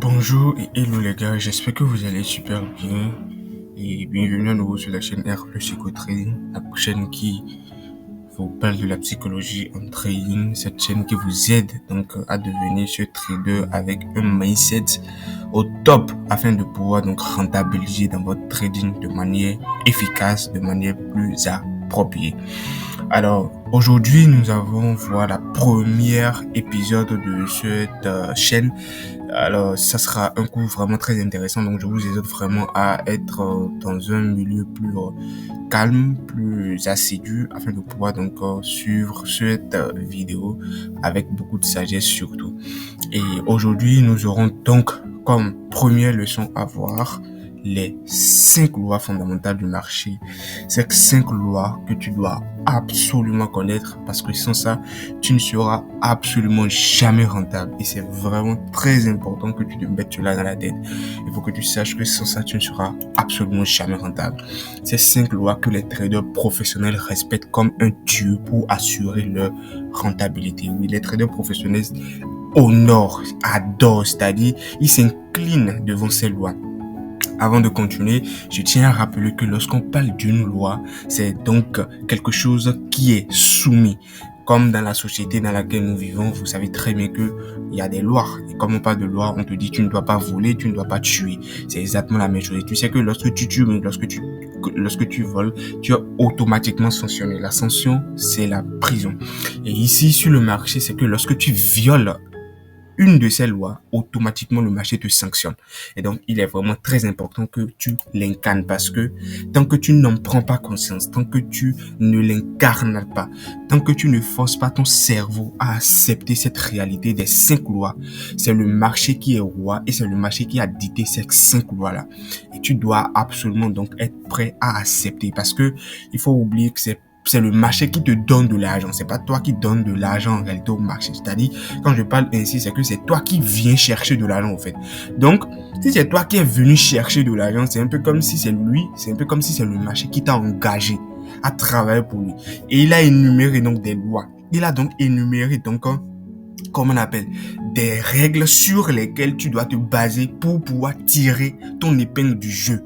Bonjour et hello les gars, j'espère que vous allez super bien et bienvenue à nouveau sur la chaîne R plus Psychotrading, la chaîne qui vous parle de la psychologie en trading, cette chaîne qui vous aide donc à devenir ce trader avec un mindset au top afin de pouvoir donc rentabiliser dans votre trading de manière efficace, de manière plus appropriée. Alors, aujourd'hui, nous allons voir la première épisode de cette chaîne. Alors, ça sera un cours vraiment très intéressant. Donc, je vous invite vraiment à être dans un milieu plus calme, plus assidu, afin de pouvoir donc suivre cette vidéo avec beaucoup de sagesse surtout. Et aujourd'hui, nous aurons donc comme première leçon à voir les 5 lois fondamentales du marché. Ces 5 lois que tu dois absolument connaître parce que sans ça, tu ne seras absolument jamais rentable. Et c'est vraiment très important que tu te mettes cela dans la tête. Il faut que tu saches que sans ça, tu ne seras absolument jamais rentable. Ces 5 lois que les traders professionnels respectent comme un dieu pour assurer leur rentabilité. Oui, les traders professionnels honorent, adorent, c'est-à-dire ils s'inclinent devant ces lois. Avant de continuer, je tiens à rappeler que lorsqu'on parle d'une loi, c'est donc quelque chose qui est soumis. Comme dans la société dans laquelle nous vivons, vous savez très bien que il y a des lois. Et comme on parle de loi, on te dit tu ne dois pas voler, tu ne dois pas tuer. C'est exactement la même chose. Et tu sais que lorsque tu tues, lorsque tu voles, tu es automatiquement sanctionné. La sanction, c'est la prison. Et ici, sur le marché, c'est que lorsque tu violes une de ces lois, automatiquement le marché te sanctionne. Et donc, il est vraiment très important que tu l'incarnes parce que tant que tu n'en prends pas conscience, tant que tu ne l'incarnes pas, tant que tu ne forces pas ton cerveau à accepter cette réalité des 5 lois, c'est le marché qui est roi et c'est le marché qui a dicté ces 5 lois-là. Et tu dois absolument donc être prêt à accepter parce que il faut oublier que c'est le marché qui te donne de l'argent. C'est pas toi qui donnes de l'argent en réalité au marché. C'est-à-dire, quand je parle ainsi, c'est que c'est toi qui viens chercher de l'argent, en fait. Donc, si c'est toi qui es venu chercher de l'argent, c'est un peu comme si c'est lui, c'est un peu comme si c'est le marché qui t'a engagé à travailler pour lui. Et il a énuméré donc des lois. Il a donc énuméré donc, comment on appelle, des règles sur lesquelles tu dois te baser pour pouvoir tirer ton épingle du jeu.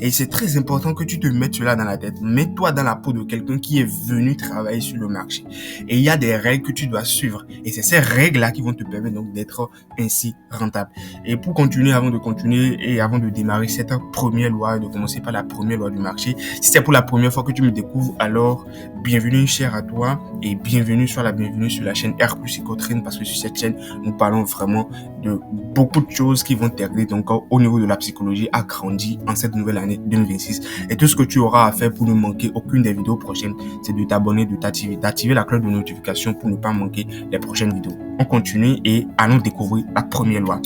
Et c'est très important que tu te mettes cela dans la tête. Mets-toi dans la peau de quelqu'un qui est venu travailler sur le marché. Et il y a des règles que tu dois suivre. Et c'est ces règles-là qui vont te permettre donc d'être ainsi rentable. Et pour continuer, avant de continuer et avant de démarrer cette première loi, de commencer par la première loi du marché, si c'est pour la première fois que tu me découvres, alors bienvenue chère à toi et bienvenue sur la chaîne R plus Psychotrading parce que sur cette chaîne, nous parlons vraiment de beaucoup de choses qui vont t'aider donc au niveau de la psychologie à grandir en cette nouvelle année 2026. Et tout ce que tu auras à faire pour ne manquer aucune des vidéos prochaines, c'est de t'abonner, d'activer la cloche de notification pour ne pas manquer les prochaines vidéos. On continue et allons découvrir la première loi.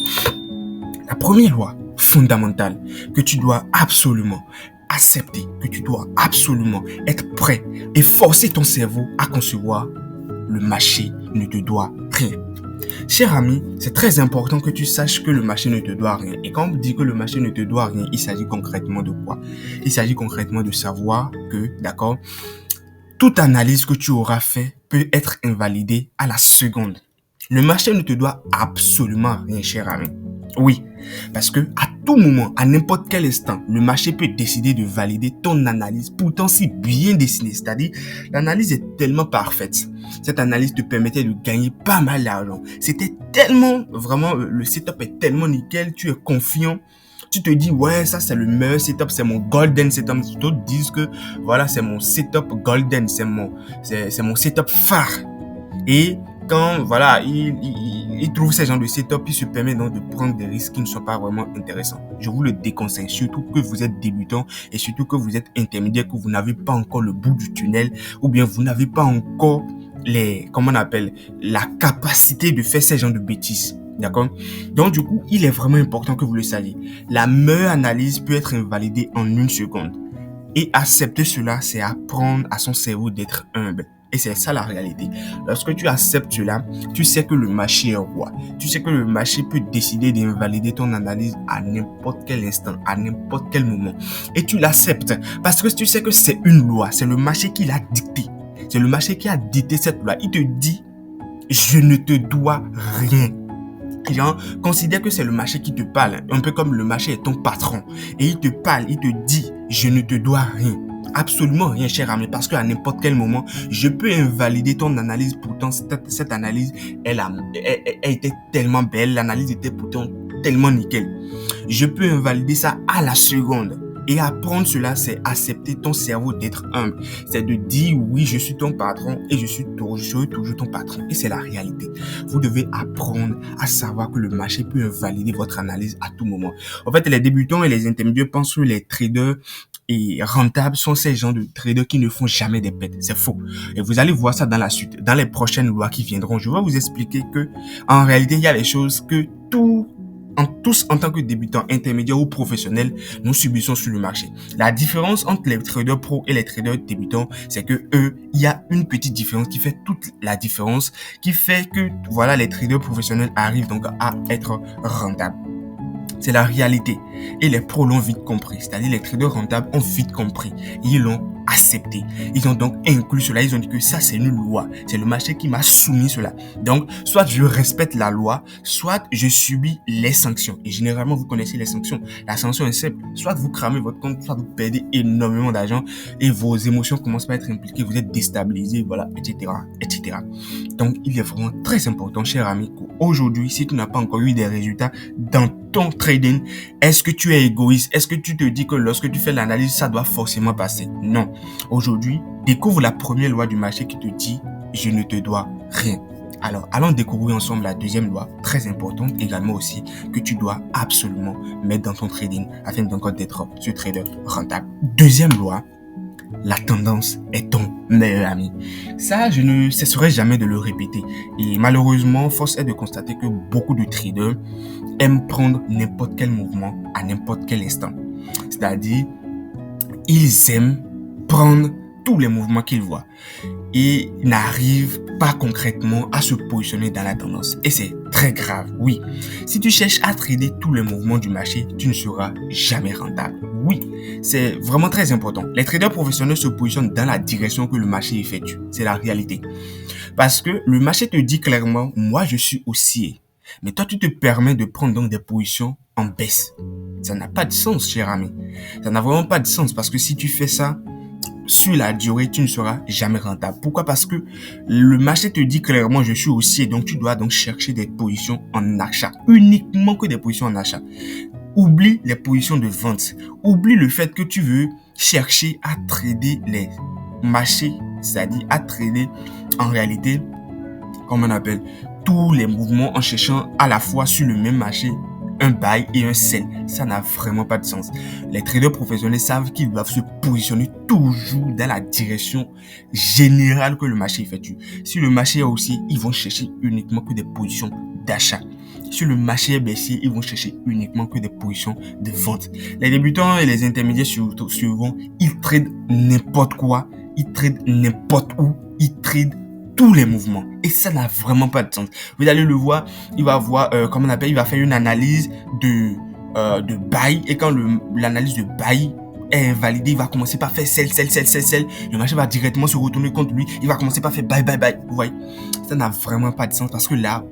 La première loi fondamentale que tu dois absolument accepter, que tu dois absolument être prêt et forcer ton cerveau à concevoir: le marché ne te doit rien. Cher ami, c'est très important que tu saches que le marché ne te doit rien. Et quand on dit que le marché ne te doit rien, il s'agit concrètement de quoi? Il s'agit concrètement de savoir que, d'accord, toute analyse que tu auras fait peut être invalidée à la seconde. Le marché ne te doit absolument rien, cher ami. Oui, parce que à tout moment, à n'importe quel instant, le marché peut décider de valider ton analyse, pourtant si bien dessinée. C'est-à-dire, l'analyse est tellement parfaite. Cette analyse te permettait de gagner pas mal d'argent. C'était tellement, vraiment, le setup est tellement nickel, tu es confiant. Tu te dis, ouais, ça c'est le meilleur setup, c'est mon golden setup. D'autres disent que, voilà, c'est mon setup golden, c'est mon setup phare. Et quand, voilà, il trouve ces genres de setup, il se permet donc de prendre des risques qui ne sont pas vraiment intéressants. Je vous le déconseille, surtout que vous êtes débutant et surtout que vous êtes intermédiaire, que vous n'avez pas encore le bout du tunnel ou bien vous n'avez pas encore la capacité de faire ces genres de bêtises. D'accord? Donc, du coup, il est vraiment important que vous le sachiez. La meilleure analyse peut être invalidée en 1 seconde. Et accepter cela, c'est apprendre à son cerveau d'être humble. Et c'est ça la réalité. Lorsque tu acceptes cela, tu sais que le marché est roi. Tu sais que le marché peut décider d'invalider ton analyse à n'importe quel instant, à n'importe quel moment. Et tu l'acceptes parce que tu sais que c'est une loi. C'est le marché qui l'a dicté. C'est le marché qui a dicté cette loi. Il te dit, je ne te dois rien. Genre, considère que c'est le marché qui te parle, un peu comme le marché est ton patron. Et il te parle, il te dit, je ne te dois rien. Absolument rien, cher ami, parce qu'à n'importe quel moment, je peux invalider ton analyse. Pourtant, cette analyse, elle était tellement belle, l'analyse était pourtant tellement nickel. Je peux invalider ça à la seconde. Et apprendre cela, c'est accepter ton cerveau d'être humble. C'est de dire oui, je suis ton patron et je serai toujours ton patron. Et c'est la réalité. Vous devez apprendre à savoir que le marché peut invalider votre analyse à tout moment. En fait, les débutants et les intermédiaires pensent que les traders et rentables sont ces gens de traders qui ne font jamais des bêtes. C'est faux. Et vous allez voir ça dans la suite, dans les prochaines lois qui viendront. Je vais vous expliquer que, en réalité, il y a des choses que tous en tant que débutants, intermédiaires ou professionnels, nous subissons sur le marché. La différence entre les traders pro et les traders débutants, c'est que il y a une petite différence qui fait toute la différence, qui fait que, voilà, les traders professionnels arrivent donc à être rentables. C'est la réalité. Et les pros l'ont vite compris. C'est-à-dire les traders rentables ont vite compris. Et ils l'ont accepté. Ils ont donc inclus cela. Ils ont dit que ça, c'est une loi. C'est le marché qui m'a soumis cela. Donc, soit je respecte la loi, soit je subis les sanctions. Et généralement, vous connaissez les sanctions. La sanction est simple. Soit vous cramez votre compte, soit vous perdez énormément d'argent et vos émotions commencent à être impliquées. Vous êtes déstabilisé, voilà, etc., etc. Donc, il est vraiment très important, cher ami, qu'aujourd'hui, si tu n'as pas encore eu des résultats dans ton trading, est-ce que tu es égoïste? Est-ce que tu te dis que lorsque tu fais l'analyse, ça doit forcément passer? Non. Aujourd'hui, découvre la première loi du marché qui te dit « Je ne te dois rien ». Alors, allons découvrir ensemble la deuxième loi, très importante également aussi, que tu dois absolument mettre dans ton trading afin d'encore d'être ce trader rentable. Deuxième loi, la tendance est ton meilleur ami. Ça, je ne cesserai jamais de le répéter. Et malheureusement, force est de constater que beaucoup de traders aiment prendre n'importe quel mouvement à n'importe quel instant. C'est-à-dire, ils aiment prendre tous les mouvements qu'ils voient et n'arrivent pas concrètement à se positionner dans la tendance. Et c'est très grave, oui. Si tu cherches à trader tous les mouvements du marché, tu ne seras jamais rentable. Oui, c'est vraiment très important. Les traders professionnels se positionnent dans la direction que le marché effectue. C'est la réalité. Parce que le marché te dit clairement, moi je suis haussier. Mais toi, tu te permets de prendre donc des positions en baisse. Ça n'a pas de sens, cher ami. Ça n'a vraiment pas de sens parce que si tu fais ça, sur la durée, tu ne seras jamais rentable. Pourquoi? Parce que le marché te dit clairement, je suis haussier, donc tu dois donc chercher des positions en achat. Uniquement que des positions en achat. Oublie les positions de vente. Oublie le fait que tu veux chercher à trader les marchés, c'est-à-dire à trader en réalité, comme on appelle, tous les mouvements en cherchant à la fois sur le même marché un buy et un sell. Ça n'a vraiment pas de sens. Les traders professionnels savent qu'ils doivent se positionner toujours dans la direction générale que le marché effectue. Si le marché est haussier, ils vont chercher uniquement que des positions d'achat. Si le marché est baissier, ils vont chercher uniquement que des positions de vente. Les débutants et les intermédiaires suivants, ils tradent n'importe quoi, ils tradent n'importe où, ils tradent tous les mouvements. Et ça n'a vraiment pas de sens. Vous allez le voir, il va voir, il va faire une analyse de buy. Et quand l'analyse de buy est invalidée, il va commencer par faire sell. Le marché va directement se retourner contre lui. Il va commencer par faire buy. Vous voyez, ça n'a vraiment pas de sens parce que là,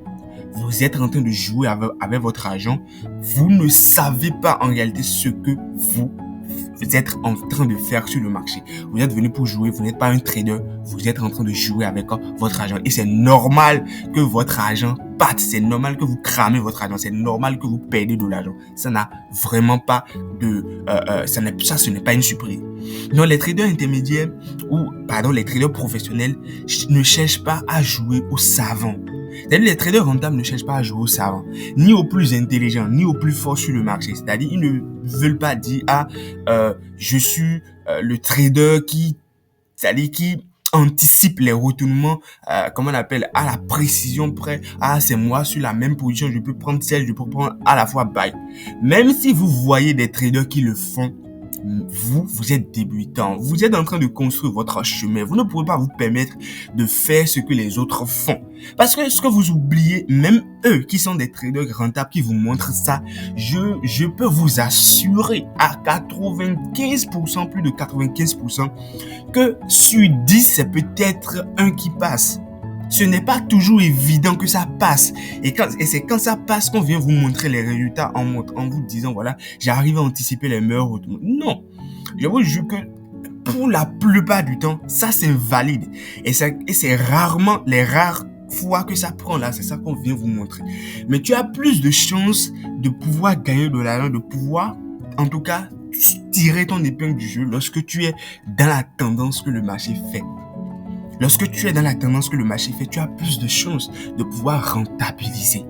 vous êtes en train de jouer avec votre argent. Vous ne savez pas en réalité ce que vous êtes en train de faire sur le marché. Vous êtes venu pour jouer, vous n'êtes pas un trader, vous êtes en train de jouer avec votre argent. Et c'est normal que votre argent parte, c'est normal que vous cramez votre argent, c'est normal que vous perdez de l'argent. Ça n'a vraiment pas ce n'est pas une surprise. Non, les traders intermédiaires les traders professionnels ne cherchent pas à jouer au savant. C'est-à-dire les traders rentables ne cherchent pas à jouer au savant, ni au plus intelligent, ni au plus fort sur le marché. C'est-à-dire ils ne veulent pas dire je suis le trader qui anticipe les retournements, à la précision près. C'est moi sur la même position, je peux prendre celle, je peux prendre à la fois buy. Même si vous voyez des traders qui le font, vous êtes débutant, vous êtes en train de construire votre chemin. Vous ne pouvez pas vous permettre de faire ce que les autres font. Parce que ce que vous oubliez, même eux qui sont des traders rentables qui vous montrent ça, je peux vous assurer à 95%, plus de 95%, que sur 10, c'est peut-être un qui passe. ce n'est pas toujours évident que ça passe. Et c'est quand ça passe qu'on vient vous montrer les résultats en vous disant, voilà, j'arrive à anticiper les meilleurs retours. Non, je vous jure que pour la plupart du temps, ça s'invalide. Et c'est rarement les rares fois que ça prend là, c'est ça qu'on vient vous montrer. Mais tu as plus de chances de pouvoir gagner de l'argent, de pouvoir, en tout cas, tirer ton épingle du jeu lorsque tu es dans la tendance que le marché fait. Lorsque tu es dans la tendance que le marché fait, tu as plus de chances de pouvoir rentabiliser.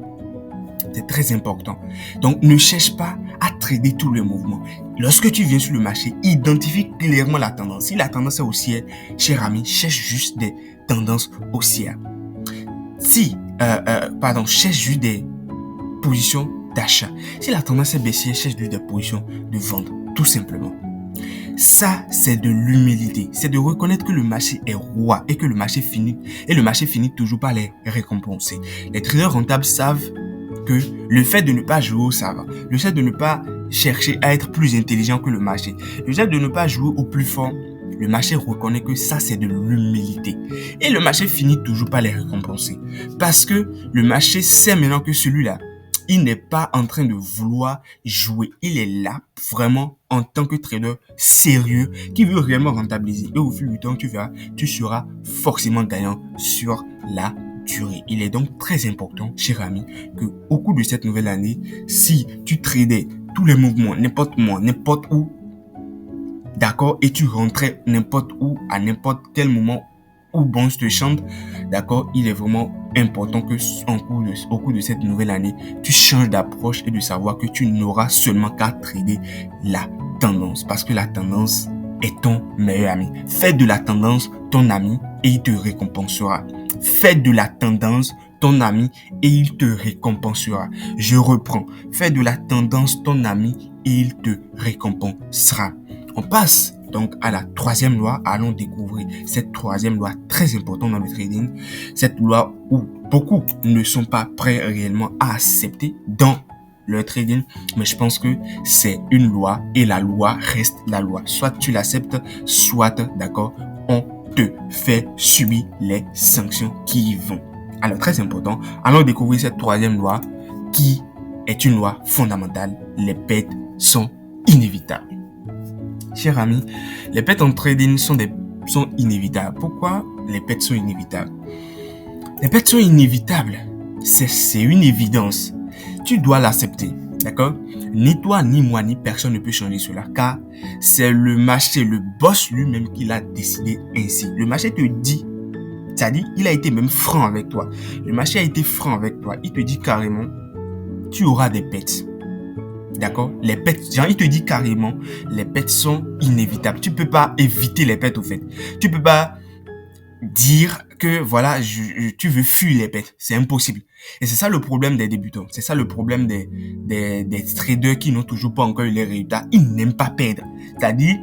C'est très important. Donc, ne cherche pas à trader tous les mouvements. Lorsque tu viens sur le marché, identifie clairement la tendance. Si la tendance est haussière, cher ami, cherche juste des tendances haussières. Cherche juste des positions d'achat. Si la tendance est baissière, cherche juste des positions de vente, tout simplement. Ça, c'est de l'humilité. C'est de reconnaître que le marché est roi et que le marché finit toujours par les récompenser. Les traders rentables savent que le fait de ne pas jouer au savant, le fait de ne pas chercher à être plus intelligent que le marché, le fait de ne pas jouer au plus fort, le marché reconnaît que ça, c'est de l'humilité. Et le marché finit toujours par les récompenser. Parce que le marché sait maintenant que celui-là, il n'est pas en train de vouloir jouer. Il est là vraiment en tant que trader sérieux qui veut réellement rentabiliser. Et au fil du temps, tu verras, tu seras forcément gagnant sur la durée. Il est donc très important, cher ami, que au cours de cette nouvelle année, si tu tradais tous les mouvements, n'importe où, d'accord, et tu rentrais n'importe où, à n'importe quel moment, où bon te chante, d'accord, il est vraiment important que au cours de cette nouvelle année, tu changes d'approche et de savoir que tu n'auras seulement qu'à trader la tendance, parce que la tendance est ton meilleur ami. Fais de la tendance ton ami et il te récompensera. Fais de la tendance ton ami et il te récompensera. Je reprends. Fais de la tendance ton ami et il te récompensera. On passe donc à la troisième loi. Allons découvrir cette troisième loi très importante dans le trading. Cette loi où beaucoup ne sont pas prêts réellement à accepter dans le trading. Mais je pense que c'est une loi et la loi reste la loi. Soit tu l'acceptes, soit, d'accord, on te fait subir les sanctions qui y vont. Alors, très important, allons découvrir cette troisième loi qui est une loi fondamentale. Les pertes sont inévitables. Chers amis, les pertes en trading sont inévitables. Pourquoi les pertes sont inévitables? Les pertes sont inévitables. C'est une évidence. Tu dois l'accepter. D'accord? Ni toi, ni moi, ni personne ne peut changer cela. Car c'est le marché, le boss lui-même qui l'a décidé ainsi. Le marché te dit, c'est-à-dire, il a été même franc avec toi. Le marché a été franc avec toi. Il te dit carrément, tu auras des pertes. D'accord? Les pertes, genre, il te dit carrément, les pertes sont inévitables. Tu peux pas éviter les pertes au fait. Tu peux pas dire que voilà, tu veux fuir les pertes. C'est impossible. Et c'est ça le problème des débutants. C'est ça le problème des traders qui n'ont toujours pas encore eu les résultats. Ils n'aiment pas perdre. C'est-à-dire,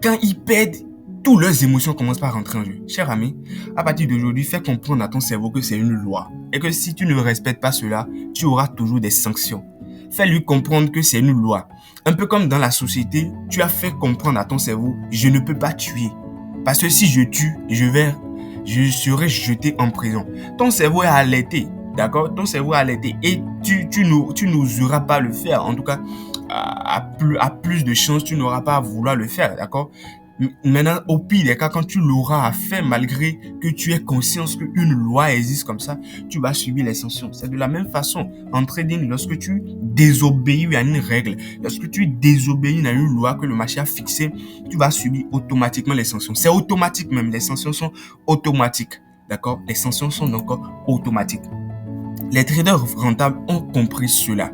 quand ils perdent, toutes leurs émotions commencent par rentrer en jeu. Cher ami, à partir d'aujourd'hui, fais comprendre à ton cerveau que c'est une loi. Et que si tu ne respectes pas cela, tu auras toujours des sanctions. Fais-lui comprendre que c'est une loi. Un peu comme dans la société, tu as fait comprendre à ton cerveau, je ne peux pas tuer. Parce que si je tue, je serai jeté en prison. Ton cerveau est alerté, d'accord? Ton cerveau est alerté et tu n'oseras pas le faire. En tout cas, à plus de chances, tu n'auras pas à vouloir le faire, d'accord? Maintenant, au pire des cas, quand tu l'auras fait, malgré que tu aies conscience qu'une loi existe comme ça, tu vas subir les sanctions. C'est de la même façon en trading, lorsque tu désobéis à une règle, lorsque tu désobéis à une loi que le marché a fixée, tu vas subir automatiquement les sanctions. C'est automatique même, les sanctions sont automatiques. D'accord? Les sanctions sont encore automatiques. Les traders rentables ont compris cela.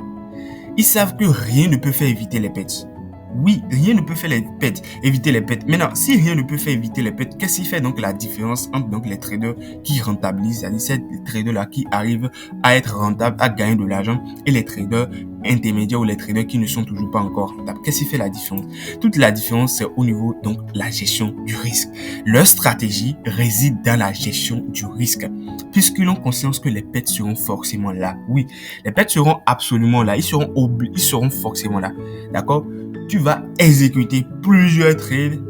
Ils savent que rien ne peut faire éviter les pertes. Oui, rien ne peut faire éviter les pertes. Maintenant, si rien ne peut faire éviter les pertes, qu'est-ce qui fait donc la différence entre donc les traders qui rentabilisent, c'est-à-dire les traders-là qui arrivent à être rentables, à gagner de l'argent, et les traders intermédiaires ou les traders qui ne sont toujours pas encore rentables? Qu'est-ce qui fait la différence? Toute la différence, c'est au niveau donc la gestion du risque. Leur stratégie réside dans la gestion du risque, puisqu'ils ont conscience que les pertes seront forcément là. Oui, les pertes seront absolument là. Ils seront forcément là. D'accord? Tu vas exécuter plusieurs trades,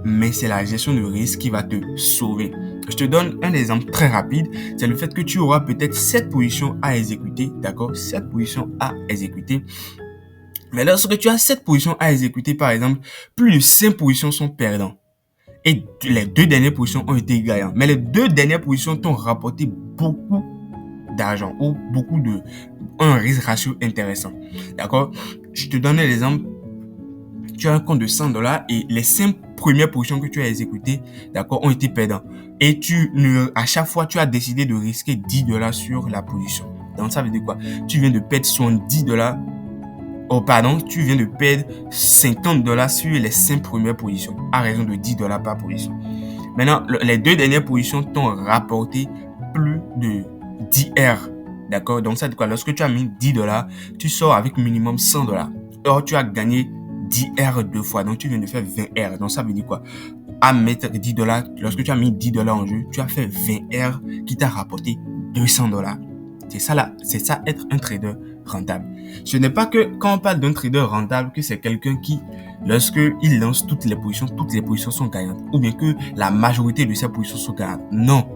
mais c'est la gestion de risque qui va te sauver. Je te donne un exemple très rapide. C'est le fait que tu auras peut-être 7 positions à exécuter. D'accord? 7 positions à exécuter. Mais lorsque tu as 7 positions à exécuter, par exemple, plus de 5 positions sont perdantes. Et les 2 dernières positions ont été gagnantes. Mais les 2 dernières positions t'ont rapporté beaucoup d'argent ou un risque ratio intéressant. D'accord? Je te donne un exemple. Tu as un compte de $100 et les 5 premières positions que tu as exécutées, d'accord, ont été perdantes. Et à chaque fois, tu as décidé de risquer $10 sur la position. Donc, ça veut dire quoi? Tu viens de perdre $70. Oh, pardon, tu viens de perdre $50 sur les 5 premières positions à raison de $10 par position. Maintenant, les 2 dernières positions t'ont rapporté plus de 10 R. D'accord? Donc, ça veut dire quoi? Lorsque tu as mis $10, tu sors avec minimum $100. Or, tu as gagné 10 R 2 fois. Donc, tu viens de faire 20 R. Donc, ça veut dire quoi? À mettre $10, lorsque tu as mis $10 en jeu, tu as fait 20 R qui t'a rapporté $200. C'est ça là, c'est ça être un trader rentable. Ce n'est pas que quand on parle d'un trader rentable que c'est quelqu'un qui, lorsque il lance toutes les positions sont gagnantes. Ou bien que la majorité de ses positions sont gagnantes. Non.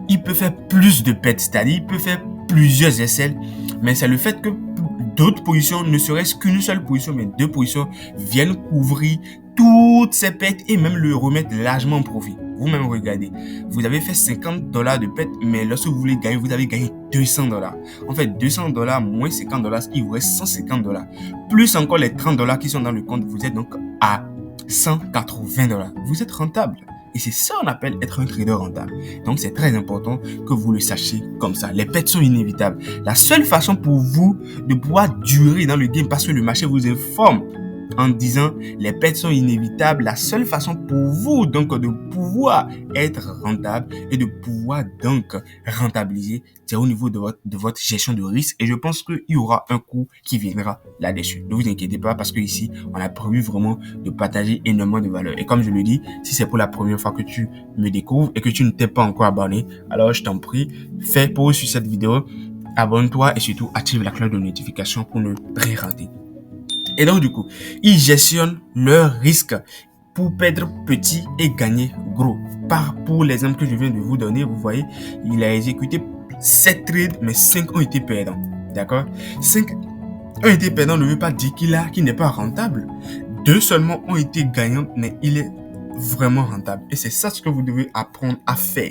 Il peut faire plus de pets, c'est-à-dire il peut faire plusieurs essais, mais c'est le fait que d'autres positions, ne serait-ce qu'une seule position, mais 2 positions, viennent couvrir toutes ces pets et même le remettre largement en profit. Vous-même regardez, vous avez fait $50 de pets, mais lorsque vous voulez gagner, vous avez gagné $200. En fait, $200 moins $50, il vous reste $150. Plus encore les $30 qui sont dans le compte, vous êtes donc à $180. Vous êtes rentable. Et c'est ça qu'on appelle être un trader rentable. Donc, c'est très important que vous le sachiez comme ça. Les pertes sont inévitables. La seule façon pour vous de pouvoir durer dans le game, parce que le marché vous informe en disant les pertes sont inévitables, la seule façon pour vous donc de pouvoir être rentable et de pouvoir donc rentabiliser, c'est au niveau de votre gestion de risque. Et je pense qu'il y aura un cours qui viendra là-dessus. Ne vous inquiétez pas parce que ici, on a prévu vraiment de partager énormément de valeur. Et comme je le dis, si c'est pour la première fois que tu me découvres et que tu ne t'es pas encore abonné, alors je t'en prie, fais pause sur cette vidéo, abonne-toi et surtout active la cloche de notification pour ne rien rater. Et donc, du coup, ils gestionnent leurs risques pour perdre petit et gagner gros. Pour l'exemple que je viens de vous donner, vous voyez, il a exécuté 7 trades, mais 5 ont été perdants. D'accord? 5 ont été perdants ne veut pas dire qu'il n'est pas rentable. 2 seulement ont été gagnants, mais il est vraiment rentable. Et c'est ça ce que vous devez apprendre à faire.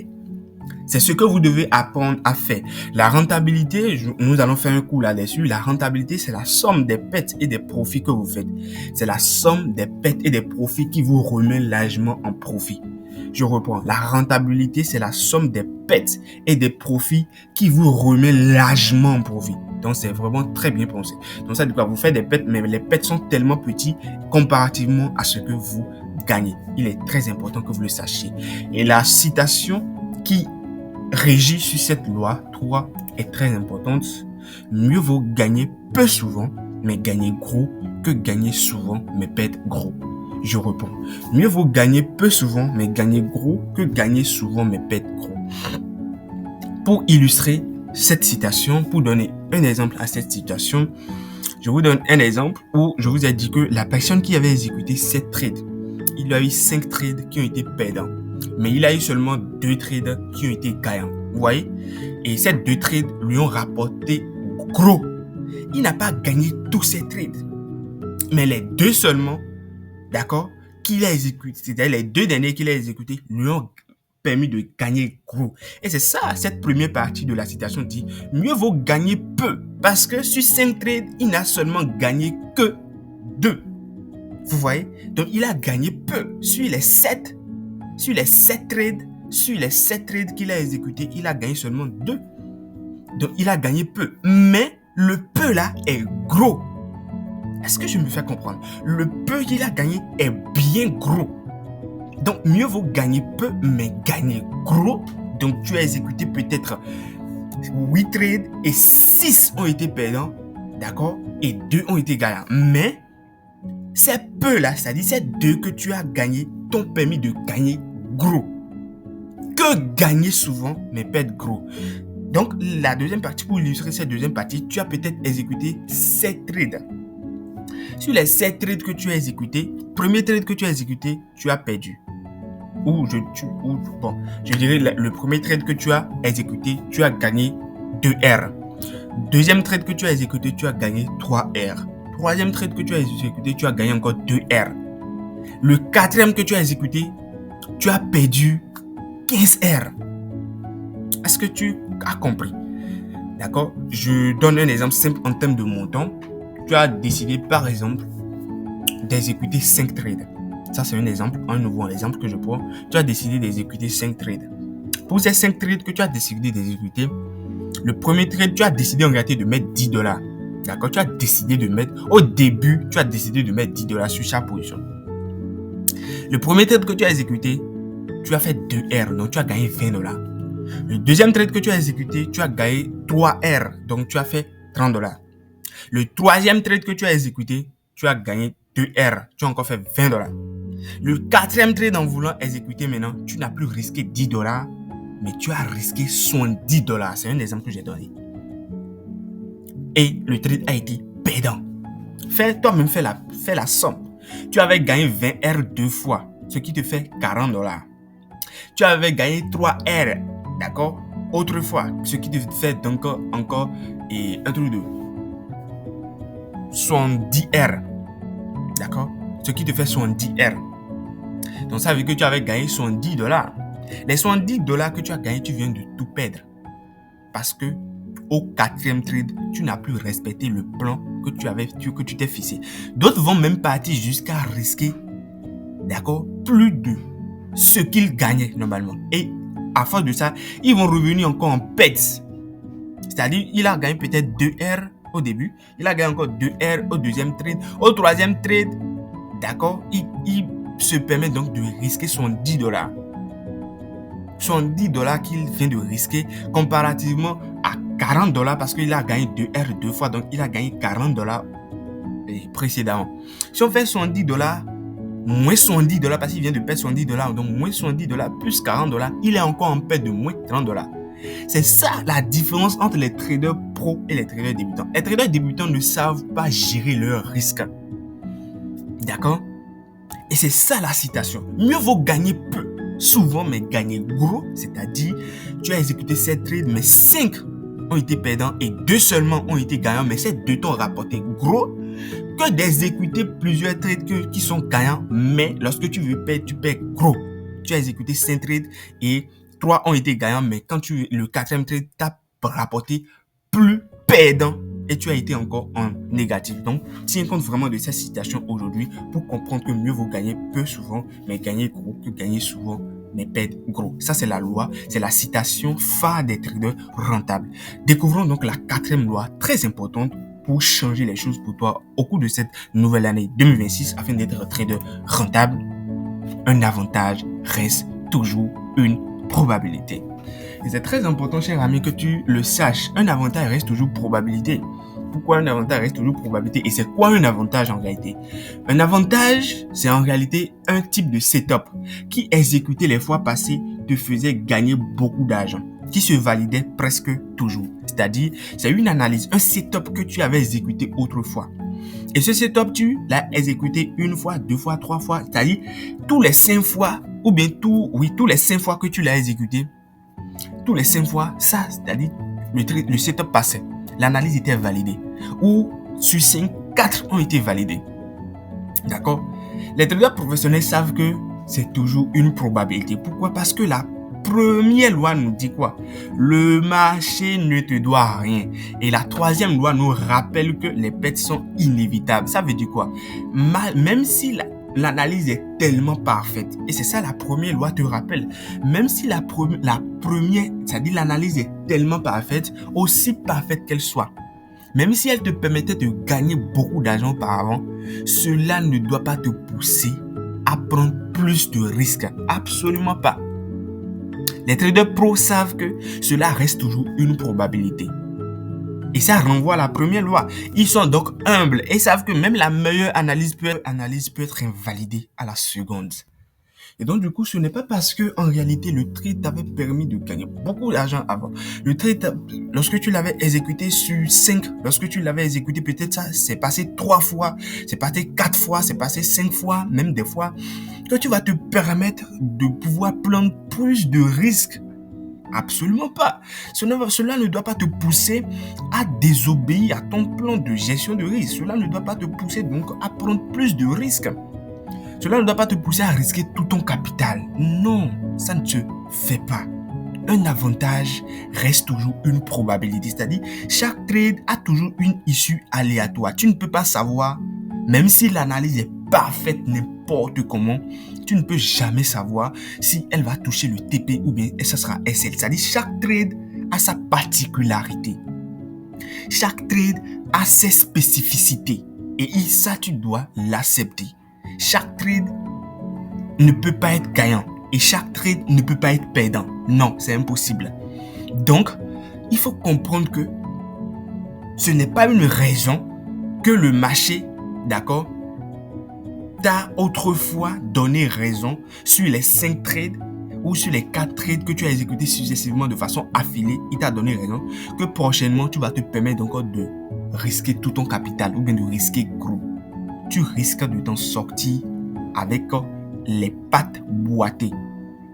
C'est ce que vous devez apprendre à faire. La rentabilité, nous allons faire un coup là-dessus. La rentabilité, c'est la somme des pertes et des profits que vous faites. C'est la somme des pertes et des profits qui vous remet largement en profit. Je reprends. La rentabilité, c'est la somme des pertes et des profits qui vous remet largement en profit. Donc, c'est vraiment très bien pensé. Donc, ça veut dire quoi? Vous faites des pertes, mais les pertes sont tellement petites comparativement à ce que vous gagnez. Il est très important que vous le sachiez. Et la citation qui régit sur cette loi 3 est très importante. Mieux vaut gagner peu souvent, mais gagner gros, que gagner souvent, mais perdre gros. Je reprends. Mieux vaut gagner peu souvent, mais gagner gros, que gagner souvent, mais perdre gros. Pour illustrer cette citation, pour donner un exemple à cette citation, je vous donne un exemple où je vous ai dit que la personne qui avait exécuté 7 trades, il a eu 5 trades qui ont été perdants. Mais il a eu seulement 2 trades qui ont été gagnants. Vous voyez? Et ces 2 trades lui ont rapporté gros. Il n'a pas gagné tous ses trades. Mais les 2 seulement, d'accord, qu'il a exécuté, c'est-à-dire les 2 derniers qu'il a exécutés, lui ont permis de gagner gros. Et c'est ça, cette première partie de la citation dit, mieux vaut gagner peu. Parce que sur 5 trades, il n'a seulement gagné que 2. Vous voyez? Donc, il a gagné peu. Sur les 7 trades qu'il a exécutés, il a gagné seulement 2. Donc, il a gagné peu. Mais le peu là est gros. Est-ce que je me fais comprendre? Le peu qu'il a gagné est bien gros. Donc, mieux vaut gagner peu, mais gagner gros. Donc, tu as exécuté peut-être 8 trades et 6 ont été perdants. D'accord? Et 2 ont été gagnants. Mais, ces peu là, c'est-à-dire ces 2 que tu as gagnés, t'ont permis de gagner gros. Que gagner souvent, mais perdre gros. Donc, la deuxième partie, pour illustrer cette deuxième partie, tu as peut-être exécuté 7 trades. Sur les 7 trades que tu as exécutés, premier trade que tu as exécuté, tu as perdu. je dirais le premier trade que tu as exécuté, tu as gagné 2 R. Deuxième trade que tu as exécuté, tu as gagné 3 R. Troisième trade que tu as exécuté, tu as gagné encore 2 R. Le quatrième que tu as exécuté, tu as perdu 15 R. Est-ce que tu as compris? D'accord? Je donne un exemple simple en termes de montant. Tu as décidé, par exemple, d'exécuter 5 trades. Ça, c'est un nouveau exemple que je prends. Tu as décidé d'exécuter 5 trades. Pour ces 5 trades que tu as décidé d'exécuter, le premier trade, tu as décidé en réalité de mettre $10. D'accord? Au début, tu as décidé de mettre $10 sur chaque position. Le premier trade que tu as exécuté, tu as fait 2 R, donc tu as gagné $20. Le deuxième trade que tu as exécuté, tu as gagné 3 R, donc tu as fait $30. Le troisième trade que tu as exécuté, tu as gagné 2 R, tu as encore fait $20. Le quatrième trade en voulant exécuter maintenant, tu n'as plus risqué $10, mais tu as risqué $70. C'est un exemple que j'ai donné. Et le trade a été perdant. Toi-même, fais la somme. Tu avais gagné 20 R 2 fois, ce qui te fait $40. Tu avais gagné 3 R, d'accord, autrefois, ce qui te fait donc encore un truc de 70 R, d'accord, ce qui te fait 70 R. Donc ça veut dire que tu avais gagné $70. Les $70 que tu as gagné, tu viens de tout perdre. Parce que au quatrième trade, tu n'as plus respecté le plan que tu t'es fixé. D'autres vont même partir jusqu'à risquer, d'accord, plus de ce qu'ils gagnaient normalement. Et à force de ça, ils vont revenir encore en perte. C'est-à-dire, il a gagné peut-être 2 R au début. Il a gagné encore 2 R au deuxième trade. Au troisième trade, d'accord, il se permet donc de risquer $70. $70 qu'il vient de risquer comparativement à $40 parce qu'il a gagné 2 R 2 fois. Donc, il a gagné $40 précédemment. Si on fait $70, moins $70 parce qu'il vient de perdre $70, donc moins $70 plus $40, il est encore en perte de moins $30. C'est ça la différence entre les traders pros et les traders débutants. Les traders débutants ne savent pas gérer leurs risques. D'accord? Et c'est ça la citation. Mieux vaut gagner peu, souvent, mais gagner gros, c'est-à-dire tu as exécuté 7 trades, mais 5 ont été perdants et 2 seulement ont été gagnants, mais ces 2 t'ont rapporté gros, que d'exécuter plusieurs trades qui sont gagnants, mais lorsque tu veux perdre, tu perds gros. Tu as exécuté 5 trades et 3 ont été gagnants, mais quand le quatrième trade t'a rapporté plus perdant et tu as été encore en négatif. Donc, tiens compte vraiment de cette situation aujourd'hui pour comprendre que mieux vaut gagner peu souvent, mais gagner gros que gagner souvent, mais perdre gros. Ça, c'est la loi, c'est la citation phare des traders rentables. Découvrons donc la 4e loi, très importante pour changer les choses pour toi au cours de cette nouvelle année 2026 afin d'être trader rentable. Un avantage reste toujours une probabilité. Et c'est très important, cher ami, que tu le saches. Un avantage reste toujours probabilité. Pourquoi un avantage reste toujours probabilité? Et c'est quoi un avantage en réalité? Un avantage, c'est en réalité un type de setup qui, exécuté les fois passées, te faisait gagner beaucoup d'argent, qui se validait presque toujours. C'est-à-dire, c'est une analyse, un setup que tu avais exécuté autrefois. Et ce setup, tu l'as exécuté 1 fois, 2 fois, 3 fois, c'est-à-dire tous les 5 fois, ou bien tous les 5 fois que tu l'as exécuté, tous les 5 fois, ça, c'est-à-dire le setup passait. L'analyse était validée. Ou sur 5, 4 ont été validés. D'accord? Les traders professionnels savent que c'est toujours une probabilité. Pourquoi? Parce que la première loi nous dit quoi? Le marché ne te doit rien. Et la 3e loi nous rappelle que les pertes sont inévitables. Ça veut dire quoi? Même si l'analyse est tellement parfaite, et c'est ça la première loi te rappelle, même si la première, c'est-à-dire l'analyse est tellement parfaite, aussi parfaite qu'elle soit, même si elle te permettait de gagner beaucoup d'argent auparavant, cela ne doit pas te pousser à prendre plus de risques. Absolument pas. Les traders pros savent que cela reste toujours une probabilité. Et ça renvoie à la première loi. Ils sont donc humbles et savent que même la meilleure analyse peut être invalidée à la seconde. Et donc, du coup, ce n'est pas parce que, en réalité, le trade t'avait permis de gagner beaucoup d'argent avant. Le trade, lorsque tu l'avais exécuté sur 5, lorsque tu l'avais exécuté, peut-être ça, c'est passé 3 fois, c'est passé 4 fois, c'est passé 5 fois, même des fois, que tu vas te permettre de pouvoir prendre plus de risques. Absolument pas. Cela ne doit pas te pousser à désobéir à ton plan de gestion de risque. Cela ne doit pas te pousser donc à prendre plus de risques. Cela ne doit pas te pousser à risquer tout ton capital. Non, ça ne se fait pas. Un avantage reste toujours une probabilité. C'est-à-dire, chaque trade a toujours une issue aléatoire. Tu ne peux pas savoir, même si l'analyse est parfaite n'importe comment, tu ne peux jamais savoir si elle va toucher le TP ou bien ça sera SL. C'est-à-dire, chaque trade a sa particularité. Chaque trade a ses spécificités. Et ça, tu dois l'accepter. Chaque trade ne peut pas être gagnant et chaque trade ne peut pas être perdant. Non, c'est impossible. Donc, il faut comprendre que ce n'est pas une raison que le marché, d'accord, t'a autrefois donné raison sur les 5 trades ou sur les 4 trades que tu as exécutés successivement de façon affilée. Il t'a donné raison que prochainement, tu vas te permettre encore de risquer tout ton capital ou bien de risquer gros. Tu risques de t'en sortir avec les pattes boitées.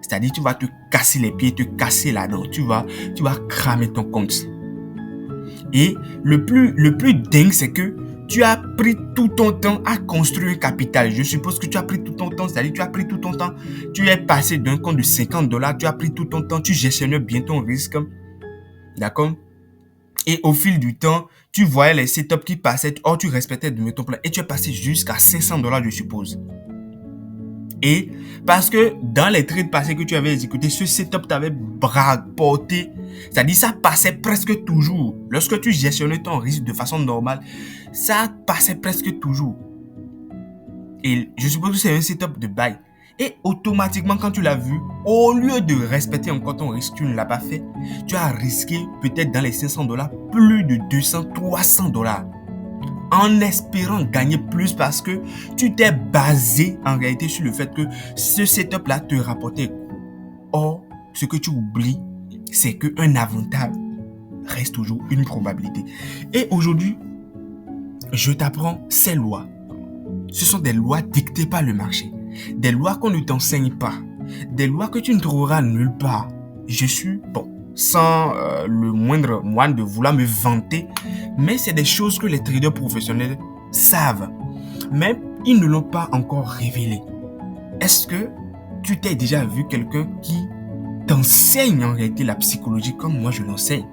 C'est-à-dire, tu vas te casser les pieds, te casser la dent. Tu vas cramer ton compte. Et le plus dingue, c'est que tu as pris tout ton temps à construire un capital. Je suppose que tu as pris tout ton temps. C'est-à-dire, tu as pris tout ton temps. Tu es passé d'un compte de $50. Tu as pris tout ton temps. Tu gestionnes bien ton risque. D'accord? Et au fil du temps, tu voyais les setups qui passaient, or tu respectais de ton plan et tu es passé jusqu'à $500, je suppose. Et parce que dans les trades passés que tu avais exécutés, ce setup t'avait rapporté, c'est-à-dire ça passait presque toujours. Lorsque tu gestionnais ton risque de façon normale, ça passait presque toujours. Et je suppose que c'est un setup de buy. Et automatiquement, quand tu l'as vu, au lieu de respecter encore ton risque, tu ne l'as pas fait. Tu as risqué peut-être dans les $500 plus de $200, $300 en espérant gagner plus parce que tu t'es basé en réalité sur le fait que ce setup-là te rapportait. Or, ce que tu oublies, c'est qu'un avantage reste toujours une probabilité. Et aujourd'hui, je t'apprends ces lois. Ce sont des lois dictées par le marché. Des lois qu'on ne t'enseigne pas. Des lois que tu ne trouveras nulle part. Je suis, sans le moindre moyen de vouloir me vanter, mais c'est des choses que les traders professionnels savent. Mais ils ne l'ont pas encore révélé. Est-ce que tu t'es déjà vu quelqu'un qui t'enseigne en réalité la psychologie comme moi je l'enseigne?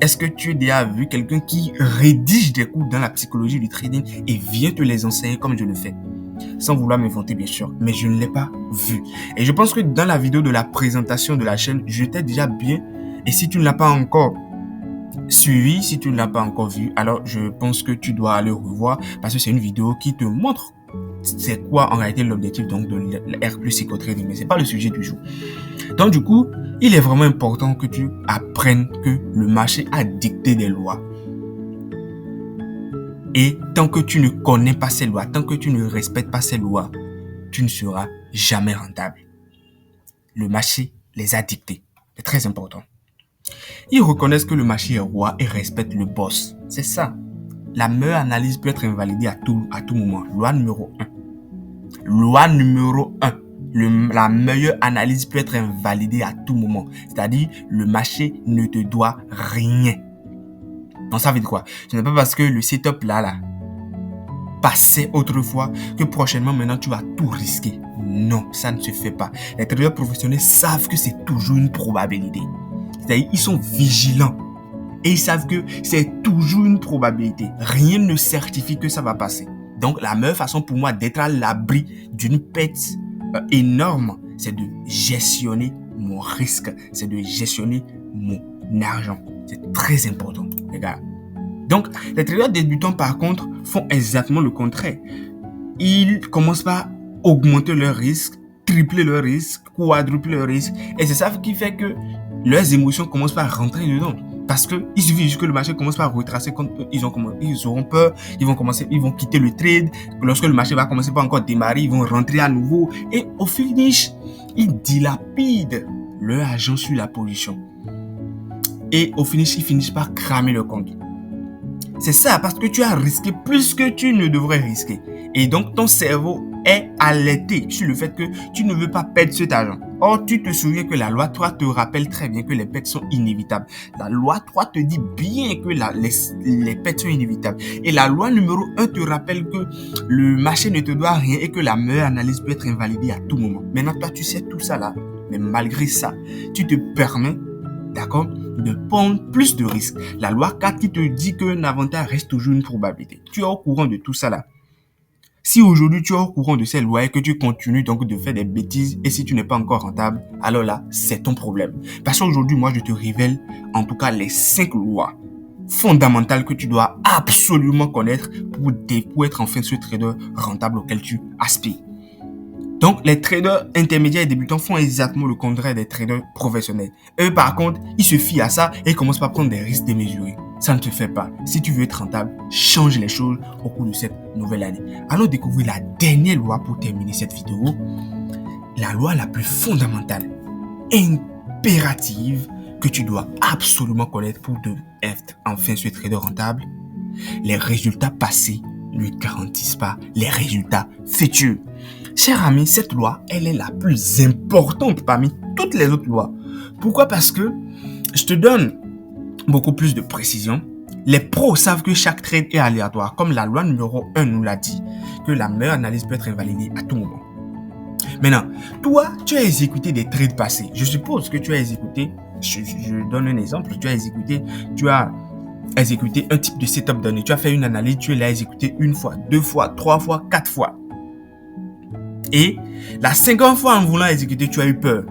Est-ce que tu as déjà vu quelqu'un qui rédige des cours dans la psychologie du trading et vient te les enseigner comme je le fais? Sans vouloir me vanter bien sûr, mais je ne l'ai pas vu. Et je pense que dans la vidéo de la présentation de la chaîne, je t'ai déjà bien. Et si tu ne l'as pas encore suivi, si tu ne l'as pas encore vu, alors je pense que tu dois aller revoir parce que c'est une vidéo qui te montre c'est quoi en réalité l'objectif donc de l'R+ Psycho-Trading, mais c'est pas le sujet du jour. Donc du coup, il est vraiment important que tu apprennes que le marché a dicté des lois. Et tant que tu ne connais pas ces lois, tant que tu ne respectes pas ces lois, tu ne seras jamais rentable. Le marché les a dictés. C'est très important. Ils reconnaissent que le marché est roi et respectent le boss. C'est ça. La meilleure analyse peut être invalidée à tout moment. Loi numéro 1. Loi numéro 1. La meilleure analyse peut être invalidée à tout moment. C'est-à-dire, le marché ne te doit rien. Donc ça veut dire quoi? Ce n'est pas parce que le setup là passait autrefois que prochainement maintenant tu vas tout risquer. Non, ça ne se fait pas. Les traders professionnels savent que c'est toujours une probabilité. C'est-à-dire ils sont vigilants et ils savent que c'est toujours une probabilité. Rien ne certifie que ça va passer. Donc la meilleure façon pour moi d'être à l'abri d'une perte énorme, c'est de gestionner mon risque, c'est de gestionner mon argent. C'est très important, les gars. Donc, les traders débutants, par contre, font exactement le contraire. Ils commencent par augmenter leur risque, tripler leur risque, quadrupler leur risque. Et c'est ça qui fait que leurs émotions commencent par rentrer dedans. Parce que il suffit juste que le marché commence par retracer quand ils auront peur, ils vont quitter le trade. Lorsque le marché va commencer par encore démarrer, ils vont rentrer à nouveau. Et au finish, ils dilapident leur argent sur la position. Et au finish, ils finissent par cramer le compte. C'est ça, parce que tu as risqué plus que tu ne devrais risquer. Et donc, ton cerveau est alerté sur le fait que tu ne veux pas perdre cet argent. Or, tu te souviens que la loi 3 te rappelle très bien que les pertes sont inévitables. La loi 3 te dit bien que les pertes sont inévitables. Et la loi numéro 1 te rappelle que le marché ne te doit rien et que la meilleure analyse peut être invalidée à tout moment. Maintenant, toi, tu sais tout ça là. Mais malgré ça, tu te permets, d'accord, de prendre plus de risques. La loi 4 qui te dit qu'un avantage reste toujours une probabilité. Tu es au courant de tout ça là. Si aujourd'hui tu es au courant de ces lois et que tu continues donc de faire des bêtises et si tu n'es pas encore rentable, alors là, c'est ton problème. Parce qu'aujourd'hui, moi, je te révèle en tout cas les 5 lois fondamentales que tu dois absolument connaître pour être enfin ce trader rentable auquel tu aspires. Donc, les traders intermédiaires et débutants font exactement le contraire des traders professionnels. Eux, par contre, ils se fient à ça et commencent par prendre des risques démesurés. Ça ne te fait pas. Si tu veux être rentable, change les choses au cours de cette nouvelle année. Allons découvrir la dernière loi pour terminer cette vidéo. La loi la plus fondamentale, impérative, que tu dois absolument connaître pour être enfin ce trader rentable. Les résultats passés ne garantissent pas les résultats futurs. Cher ami, cette loi, elle est la plus importante parmi toutes les autres lois. Pourquoi? Parce que je te donne beaucoup plus de précision. Les pros savent que chaque trade est aléatoire, comme la loi numéro 1 nous l'a dit, que la meilleure analyse peut être invalidée à tout moment. Maintenant, toi, tu as exécuté des trades passés. Je suppose que tu as exécuté, je donne un exemple, tu as exécuté un type de setup donné. Tu as fait une analyse, tu l'as exécuté une fois, 2 fois, 3 fois, 4 fois. Et la 5e fois en voulant exécuter, tu as eu peur.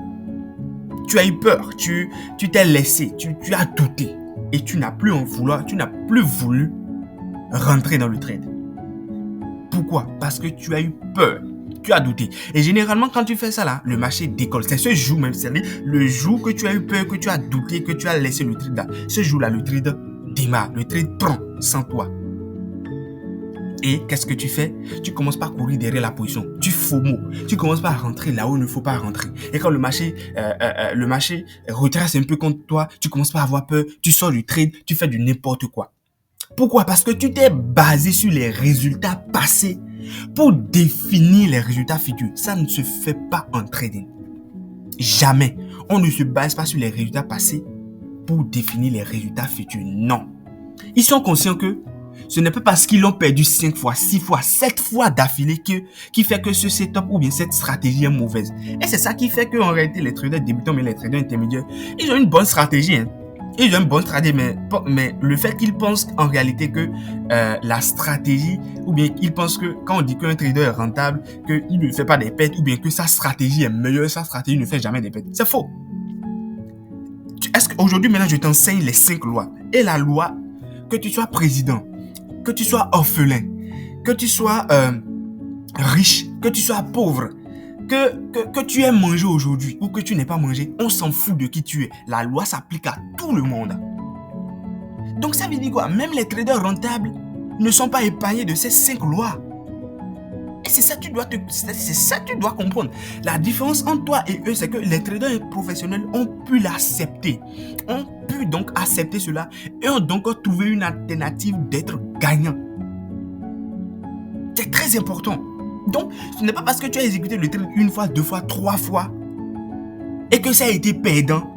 Tu as eu peur, tu t'es laissé, tu as douté. Et tu n'as plus voulu rentrer dans le trade. Pourquoi? Parce que tu as eu peur. Tu as douté. Et généralement, quand tu fais ça là, le marché décolle. C'est ce jour même, c'est le jour que tu as eu peur, que tu as douté, que tu as laissé le trade là. Ce jour-là, le trade démarre, le trade prend sans toi. Et qu'est-ce que tu fais? Tu commences par courir derrière la position. Tu FOMO. Tu commences par rentrer là où il ne faut pas rentrer. Et quand le marché retrace un peu contre toi, tu commences par avoir peur. Tu sors du trade, tu fais du n'importe quoi. Pourquoi? Parce que tu t'es basé sur les résultats passés pour définir les résultats futurs. Ça ne se fait pas en trading. Jamais. On ne se base pas sur les résultats passés pour définir les résultats futurs. Non. Ils sont conscients que ce n'est pas parce qu'ils l'ont perdu 5 fois, 6 fois, 7 fois d'affilée qui fait que ce setup ou bien cette stratégie est mauvaise. Et c'est ça qui fait qu'en réalité, les traders débutants, mais les traders intermédiaires, ils ont une bonne stratégie. Ils ont une bonne stratégie, mais le fait qu'ils pensent en réalité que la stratégie, ou bien ils pensent que quand on dit qu'un trader est rentable, qu'il ne fait pas des pertes, ou bien que sa stratégie est meilleure, sa stratégie ne fait jamais des pertes. C'est faux. Est-ce qu'aujourd'hui, maintenant, je t'enseigne les 5 lois. Et la loi, que tu sois président, que tu sois orphelin, que tu sois riche, que tu sois pauvre, que tu aies mangé aujourd'hui ou que tu n'aies pas mangé, on s'en fout de qui tu es. La loi s'applique à tout le monde. Donc ça veut dire quoi? Même les traders rentables ne sont pas épargnés de ces 5 lois. Et c'est ça que tu dois comprendre. La différence entre toi et eux, c'est que les traders professionnels ont pu l'accepter. Ont pu donc accepter cela et ont donc trouvé une alternative d'être gagnant. C'est très important. Donc, ce n'est pas parce que tu as exécuté le trade 1 fois, 2 fois, 3 fois et que ça a été perdant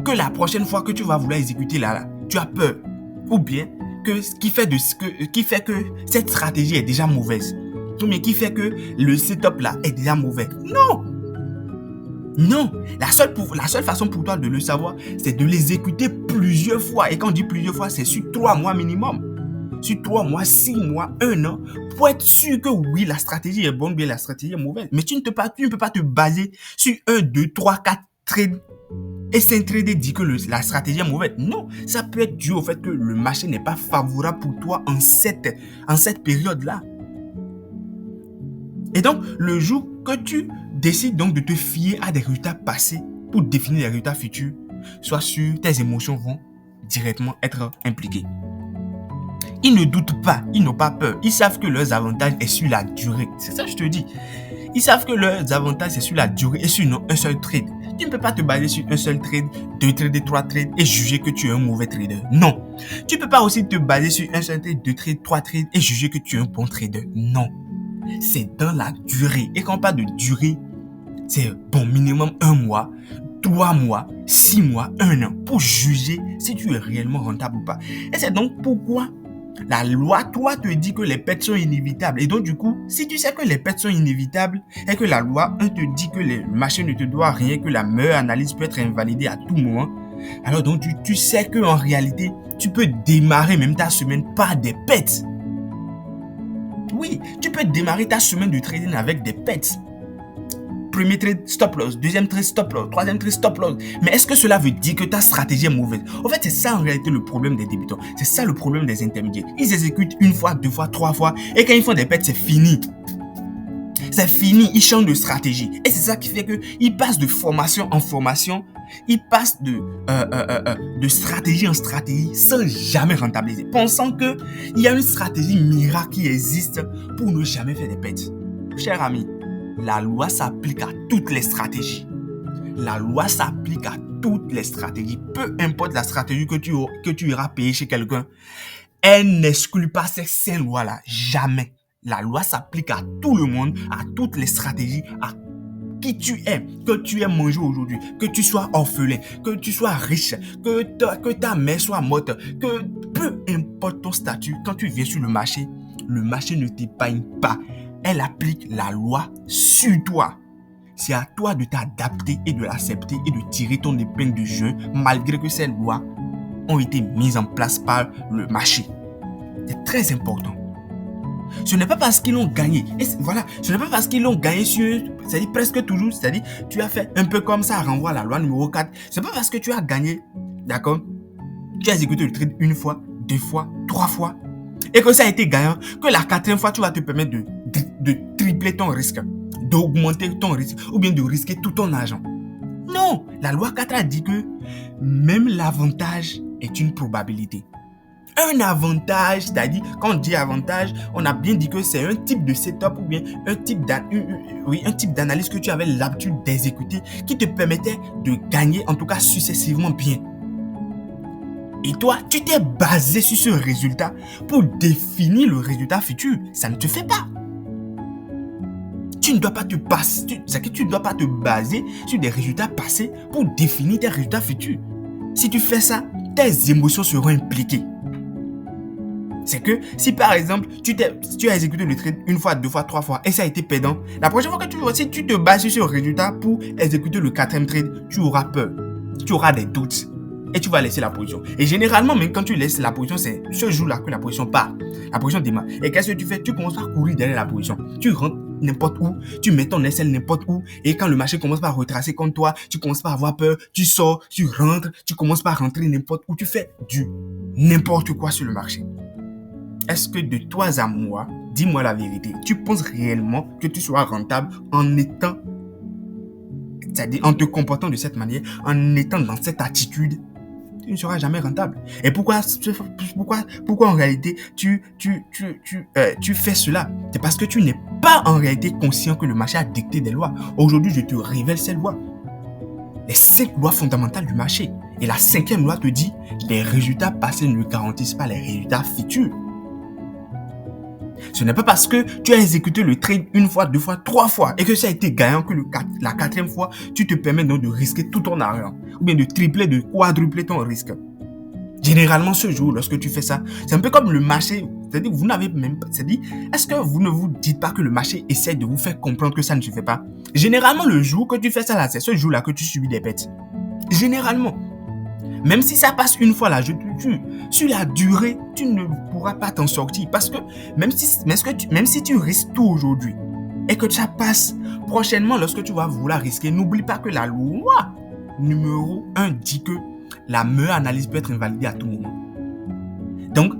que la prochaine fois que tu vas vouloir exécuter là, tu as peur. Ou bien qui fait que cette stratégie est déjà mauvaise. Mais qui fait que le setup là est déjà mauvais. Non. Non. La seule façon pour toi de le savoir, c'est de l'exécuter plusieurs fois. Et quand on dit plusieurs fois, c'est sur 3 mois minimum. Sur 3 mois, 6 mois, 1 an, pour être sûr que oui, la stratégie est bonne, bien la stratégie est mauvaise. Mais tu ne peux pas te baser sur 1, 2, 3, 4 trades. Et c'est un trader dit que la stratégie est mauvaise. Non, ça peut être dû au fait que le marché n'est pas favorable pour toi en cette période-là. Et donc, le jour que tu décides donc de te fier à des résultats passés pour définir les résultats futurs, sois sûr, tes émotions vont directement être impliqués. Ils ne doutent pas, ils n'ont pas peur. Ils savent que leurs avantages est sur la durée. C'est ça que je te dis. Ils savent que leurs avantages c'est sur la durée et sur un seul trade. Tu ne peux pas te baser sur un seul trade, 2 trades, 3 trades et juger que tu es un mauvais trader. Non. Tu ne peux pas aussi te baser sur un seul trade, 2 trades, 3 trades et juger que tu es un bon trader. Non. C'est dans la durée. Et quand on parle de durée, c'est bon minimum 1 mois, 3 mois, 6 mois, 1 an pour juger si tu es réellement rentable ou pas. Et c'est donc pourquoi la loi, toi, te dit que les pertes sont inévitables. Et donc, du coup, si tu sais que les pertes sont inévitables et que la loi te dit que le marché ne te doit rien, que la meilleure analyse peut être invalidée à tout moment, alors donc tu sais qu'en réalité, tu peux démarrer même ta semaine par des pertes. Oui, tu peux démarrer ta semaine de trading avec des pertes. Premier trade, stop loss. Deuxième trade, stop loss. Troisième trade, stop loss. Mais est-ce que cela veut dire que ta stratégie est mauvaise? En fait, c'est ça en réalité le problème des débutants. C'est ça le problème des intermédiaires. Ils exécutent 1 fois, 2 fois, 3 fois. Et quand ils font des pertes, c'est fini. C'est fini. Ils changent de stratégie. Et c'est ça qui fait qu'ils passent de formation en formation. Ils passent de stratégie en stratégie sans jamais rentabiliser. Pensant qu'il y a une stratégie miracle qui existe pour ne jamais faire des pertes. Cher ami, la loi s'applique à toutes les stratégies. La loi s'applique à toutes les stratégies. Peu importe la stratégie que tu iras payer chez quelqu'un, elle n'exclut pas ces 5 lois-là. Jamais. La loi s'applique à tout le monde, à toutes les stratégies, à qui tu es, que tu aies mangé aujourd'hui, que tu sois orphelin, que tu sois riche, que ta mère soit morte, que peu importe ton statut, quand tu viens sur le marché ne t'épargne pas. Elle applique la loi sur toi. C'est à toi de t'adapter et de l'accepter et de tirer ton épingle du jeu malgré que ces lois ont été mises en place par le marché. C'est très important. Ce n'est pas parce qu'ils l'ont gagné. Et voilà, ce n'est pas parce qu'ils l'ont gagné c'est-à-dire presque toujours, c'est-à-dire tu as fait un peu comme ça, renvoie à la loi numéro 4. C'est pas parce que tu as gagné, d'accord? Tu as exécuté le trade 1 fois, 2 fois, 3 fois et que ça a été gagnant, que la 4e fois tu vas te permettre de tripler ton risque, d'augmenter ton risque ou bien de risquer tout ton argent. Non, la loi 4 a dit que même l'avantage est une probabilité. Un avantage, c'est-à-dire quand on dit avantage, on a bien dit que c'est un type de setup ou bien un type d'analyse que tu avais l'habitude d'exécuter qui te permettait de gagner en tout cas successivement bien. Et toi, tu t'es basé sur ce résultat pour définir le résultat futur. Ça ne te fait pas. Tu ne dois pas te baser sur des résultats passés pour définir tes résultats futurs. Si tu fais ça, tes émotions seront impliquées. C'est que si par exemple, tu as exécuté le trade 1 fois, 2 fois, 3 fois et ça a été perdant, la prochaine fois que si tu te bases sur ce résultat pour exécuter le 4e trade, tu auras peur, tu auras des doutes. Et tu vas laisser la position. Et généralement, même quand tu laisses la position, c'est ce jour-là que la position part. La position démarre. Et qu'est-ce que tu fais? Tu commences par courir derrière la position. Tu rentres n'importe où. Tu mets ton SL n'importe où. Et quand le marché commence par retracer contre toi, tu commences par avoir peur. Tu sors, tu rentres. Tu commences par rentrer n'importe où. Tu fais du n'importe quoi sur le marché. Est-ce que de toi à moi, dis-moi la vérité, tu penses réellement que tu seras rentable c'est-à-dire en te comportant de cette manière, en étant dans cette attitude? Tu ne seras jamais rentable. Et pourquoi en réalité tu fais cela? C'est parce que tu n'es pas en réalité conscient que le marché a dicté des lois. Aujourd'hui, je te révèle ces lois. Les 5 lois fondamentales du marché. Et la 5e loi te dit, les résultats passés ne garantissent pas les résultats futurs. Ce n'est pas parce que tu as exécuté le trade 1 fois, 2 fois, 3 fois et que ça a été gagnant que la 4e fois, tu te permets donc de risquer tout ton argent ou bien de tripler, de quadrupler ton risque. Généralement, ce jour, lorsque tu fais ça, c'est un peu comme le marché. C'est-à-dire, vous n'avez même pas. C'est-à-dire, est-ce que vous ne vous dites pas que le marché essaie de vous faire comprendre que ça ne se fait pas? Généralement, le jour que tu fais ça là, c'est ce jour-là que tu subis des pertes. Généralement. Même si ça passe 1 fois là, je te jure, sur la durée, tu ne pourras pas t'en sortir. Parce que même si tu risques tout aujourd'hui et que ça passe prochainement lorsque tu vas vouloir risquer, n'oublie pas que la loi numéro 1 dit que la meilleure analyse peut être invalidée à tout moment. Donc,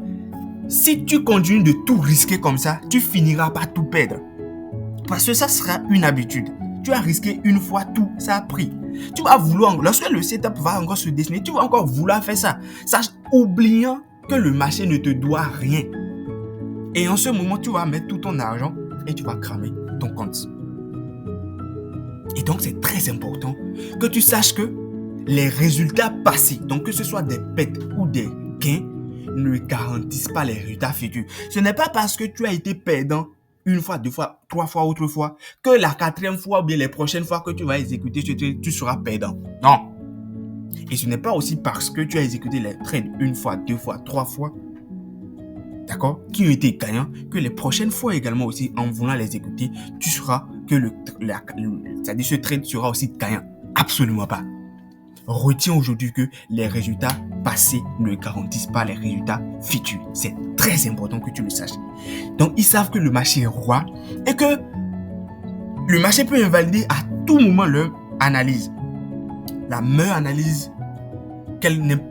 si tu continues de tout risquer comme ça, tu finiras par tout perdre. Parce que ça sera une habitude. Tu as risqué 1 fois tout, ça a pris. Tu vas vouloir, lorsque le setup va encore se dessiner, tu vas encore vouloir faire ça. Oubliant que le marché ne te doit rien. Et en ce moment, tu vas mettre tout ton argent et tu vas cramer ton compte. Et donc, c'est très important que tu saches que les résultats passés, donc que ce soit des pertes ou des gains, ne garantissent pas les résultats futurs. Ce n'est pas parce que tu as été perdant une fois, deux fois, trois fois, autre fois, que la quatrième fois ou bien les prochaines fois que tu vas exécuter, tu seras perdant. Non. Et ce n'est pas aussi parce que tu as exécuté les trades une fois, deux fois, trois fois, d'accord, qui ont été gagnants, que les prochaines fois également aussi, en voulant les exécuter, tu seras que c'est-à-dire ce trade sera aussi gagnant. Absolument pas. Retiens aujourd'hui que les résultats passés ne garantissent pas les résultats futurs. C'est très important que tu le saches. Donc, ils savent que le marché est roi et que le marché peut invalider à tout moment leur analyse. La meilleure analyse,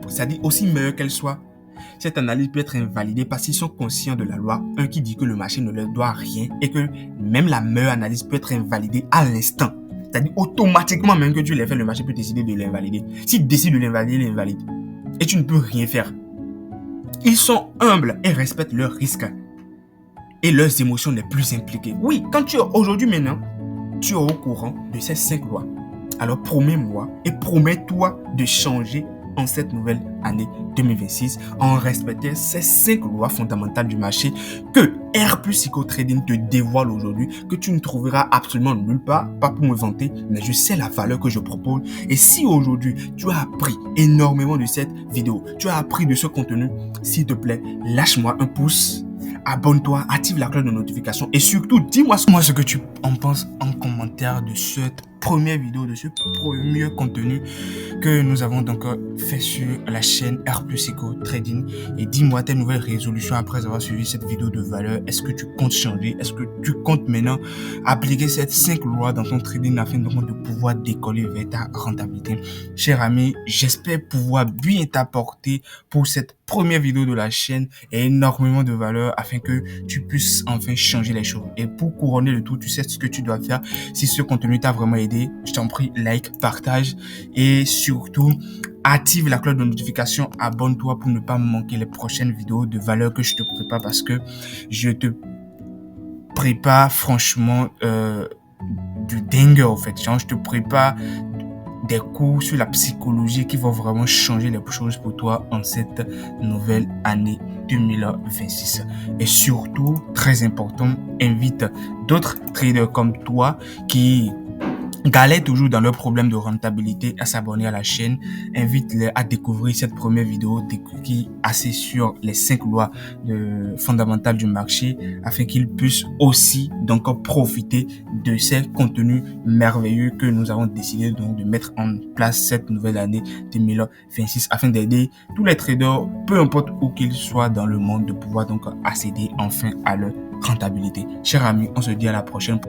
c'est-à-dire aussi meilleure qu'elle soit, cette analyse peut être invalidée parce qu'ils sont conscients de la loi 1 qui dit que le marché ne leur doit rien et que même la meilleure analyse peut être invalidée à l'instant. C'est-à-dire automatiquement, même que tu l'aies fait, le marché peut décider de l'invalider. S'il décide de l'invalider, il l'invalide. Et tu ne peux rien faire. Ils sont humbles et respectent leurs risques et leurs émotions les plus impliquées. Oui, quand tu es aujourd'hui maintenant, tu es au courant de ces 5 lois. Alors promets-moi et promets-toi de changer en cette nouvelle année 2026 en respectant ces 5 lois fondamentales du marché que R+ Psycho Trading te dévoile aujourd'hui, que tu ne trouveras absolument nulle part, pas pour me vanter, mais je sais la valeur que je propose. Et si aujourd'hui tu as appris énormément de cette vidéo, tu as appris de ce contenu, s'il te plaît, lâche-moi un pouce, abonne-toi, active la cloche de notification et surtout dis-moi ce que tu en penses en commentaire de cette première vidéo, de ce premier contenu que nous avons donc fait sur la chaîne R+ Psycho Trading. Et dis-moi tes nouvelles résolutions après avoir suivi cette vidéo de valeur. Est-ce que tu comptes changer? Est-ce que tu comptes maintenant appliquer ces 5 lois dans ton trading afin donc de pouvoir décoller vers ta rentabilité? Cher ami, j'espère pouvoir bien t'apporter pour cette première vidéo de la chaîne et énormément de valeur afin que tu puisses enfin changer les choses. Et pour couronner le tout, tu sais ce que tu dois faire. Si ce contenu t'a vraiment aidé, je t'en prie, like, partage et surtout active la cloche de notification, abonne-toi pour ne pas manquer les prochaines vidéos de valeur que je te prépare parce que je te prépare franchement du dingue en fait. Genre, je te prépare des cours sur la psychologie qui vont vraiment changer les choses pour toi en cette nouvelle année 2026. Et surtout, très important, invite d'autres traders comme toi qui galèrent toujours dans leurs problèmes de rentabilité à s'abonner à la chaîne. Invite-les à découvrir cette première vidéo qui est assez sur les 5 lois fondamentales du marché afin qu'ils puissent aussi donc profiter de ces contenus merveilleux que nous avons décidé donc de mettre en place cette nouvelle année 2026 afin d'aider tous les traders, peu importe où qu'ils soient dans le monde, de pouvoir donc accéder enfin à leur rentabilité. Chers amis, on se dit à la prochaine.